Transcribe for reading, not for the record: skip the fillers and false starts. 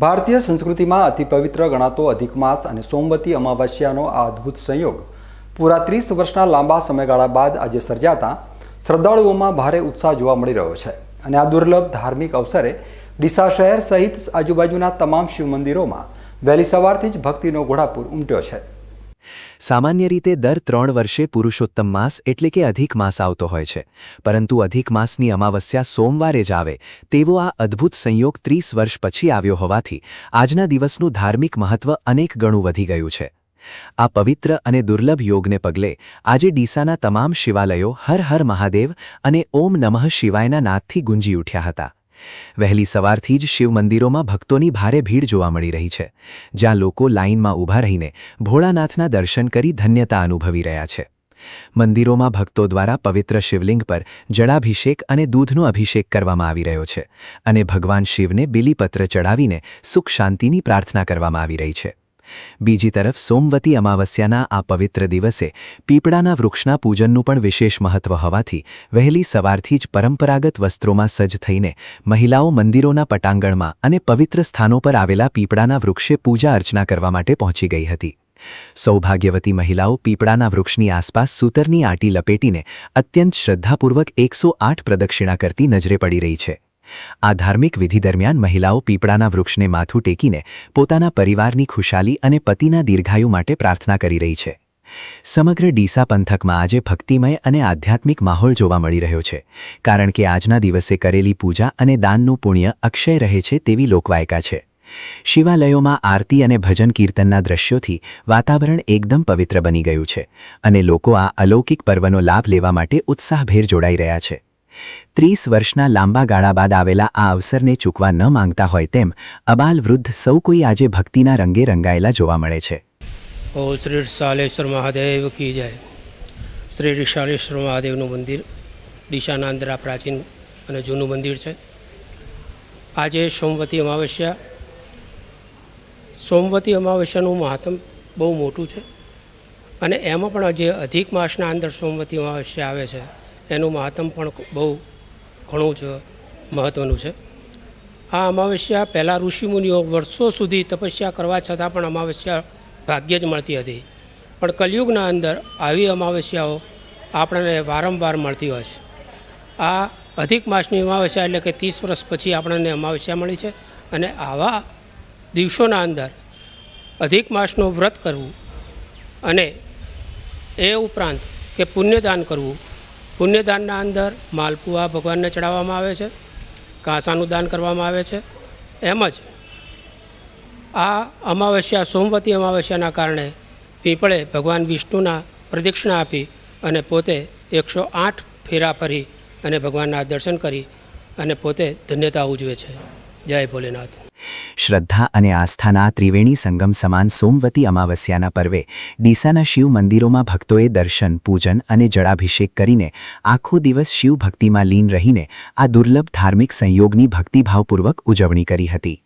ભારતીય સંસ્કૃતિમાં અતિ પવિત્ર ગણાતો અધિક માસ અને સોમવતી અમાવસ્યાનો આ અદ્ભુત સંયોગ પૂરા 30 વર્ષના લાંબા સમયગાળા બાદ આજે સર્જાતા શ્રદ્ધાળુઓમાં ભારે ઉત્સાહ જોવા મળી રહ્યો છે અને આ દુર્લભ ધાર્મિક અવસરે ડીસા શહેર સહિત આજુબાજુના તમામ શિવ મંદિરોમાં વહેલી સવારથી જ ભક્તિનો ઘોડાપૂર ઉમટ્યો છે। સામાન્ય રીતે દર 3 વર્ષે પુરુષોત્તમ માસ એટલે કે અધિક માસ આવતો હોય છે, પરંતુ અધિક માસની અમાવસ્યા સોમવારે જ આવે તેવો આ અદ્ભુત સંયોગ 30 વર્ષ પછી આવ્યો હોવાથી આજના દિવસનું ધાર્મિક મહત્વ અનેક ગણું વધી ગયું છે। આ પવિત્ર અને દુર્લભ યોગને પગલે આજે ડીસાના તમામ શિવાલયો હર હર મહાદેવ અને ઓમ નમઃ શિવાયના નાદથી ગુંજી ઉઠ્યા હતા। વહેલી સવારથી જ શિવ મંદિરોમાં ભક્તોની ભારે ભીડ જોવા મળી રહી છે, જ્યાં લોકો લાઇનમાં ઊભા રહીને ભોળાનાથના દર્શન કરી ધન્યતા અનુભવી રહ્યા છે। મંદિરોમાં ભક્તો દ્વારા પવિત્ર શિવલિંગ પર જળાભિષેક અને દૂધનો અભિષેક કરવામાં આવી રહ્યો છે અને ભગવાન શિવને બિલીપત્ર ચડાવીને સુખ શાંતિની પ્રાર્થના કરવામાં આવી રહી છે। બીજી તરફ સોમવતી અમાવસ્યાના આ પવિત્ર દિવસે પીપળાના વૃક્ષના પૂજનનું પણ વિશેષ મહત્વ હોવાથી વહેલી સવારથી જ પરંપરાગત વસ્ત્રોમાં સજ્જ થઈને મહિલાઓ મંદિરોના પટાંગણમાં અને પવિત્ર સ્થાનો પર આવેલા પીપળાના વૃક્ષે પૂજા અર્ચના કરવા માટે પહોંચી ગઈ હતી। સૌભાગ્યવતી મહિલાઓ પીપળાના વૃક્ષની આસપાસ સૂતરની આંટી લપેટીને અત્યંત શ્રદ્ધાપૂર્વક 108 પ્રદક્ષિણા કરતી નજરે પડી રહી છે। આ ધાર્મિક વિધિ દરમિયાન મહિલાઓ પીપળાના વૃક્ષને માથું ટેકીને પોતાના પરિવારની ખુશાલી અને પતિના દીર્ઘાયુ માટે પ્રાર્થના કરી રહી છે। સમગ્ર ડીસા પંથકમાં આજે ભક્તિમય અને આધ્યાત્મિક માહોલ જોવા મળી રહ્યો છે, કારણ કે આજના દિવસે કરેલી પૂજા અને દાનનું પુણ્ય અક્ષય રહે છે તેવી લોકવાયકા છે। શિવાલયોમાં આરતી અને ભજન કીર્તનના દ્રશ્યોથી વાતાવરણ એકદમ પવિત્ર બની ગયું છે અને લોકો આ અલૌકિક પર્વનો લાભ લેવા માટે ઉત્સાહભેર જોડાઈ રહ્યા છે। 30 વર્ષના લાંબા ગાળા બાદ આવેલા આ અવસરને ચૂકવા ન માંગતા હોય તેમ અબાલ વૃદ્ધ સૌ કોઈ આજે ભક્તિના રંગે રંગાયેલા જોવા મળે છે। ઓ શ્રી રિસાલેશ્વર મહાદેવ કી જય। શ્રી રિસાલેશ્વર મહાદેવનું મંદિર ડીસાના અંદર આ પ્રાચીન અને જૂનું મંદિર છે। આજે સોમવતી અમાવસ્યાનું મહાત્મ બહુ મોટું છે અને એમાં પણ જે અધિક માસના અંદર સોમવતી અમાવસ્યા આવે છે એનું મહાત્મ પણ બહુ ઘણું જ મહત્ત્વનું છે। આ અમાવસ્યા પહેલાં ઋષિમુનિઓ વર્ષો સુધી તપસ્યા કરવા છતાં પણ અમાવસ્યા ભાગ્યે જ મળતી હતી, પણ કલિયુગના અંદર આવી અમાવસ્યાઓ આપણને વારંવાર મળતી હોય છે। આ અધિક માસની અમાવસ્યા એટલે કે 30 વર્ષ પછી આપણને અમાવસ્યા મળી છે અને આવા દિવસોના અંદર અધિક માસનું વ્રત કરવું અને એ ઉપરાંત કે પુણ્યદાન કરવું। પુણ્યદાનના અંદર માલપુઆ ભગવાનને ચડાવવામાં આવે છે, કાંસાનું દાન કરવામાં આવે છે। એમ જ આ અમાવસ્યા સોમવતી અમાવસ્યાના કારણે પીપળે ભગવાન વિષ્ણુના પ્રદક્ષિણા આપી અને પોતે 108 ફેરા ફરી અને ભગવાનના દર્શન કરી અને પોતે ધન્યતા ઉજવે છે। જય ભોલેનાથ। શ્રદ્ધા અને આસ્થાના ત્રિવેણી સંગમ સમાન સોમવતી અમાવસ્યાના પર્વે ડીસાના શિવ મંદિરોમાં ભક્તોએ દર્શન, પૂજન અને જળાભિષેક કરીને આખો દિવસ શિવ ભક્તિમાં લીન રહીને આ દુર્લભ ધાર્મિક સંયોગની ભક્તિભાવપૂર્વક ઉજવણી કરી હતી।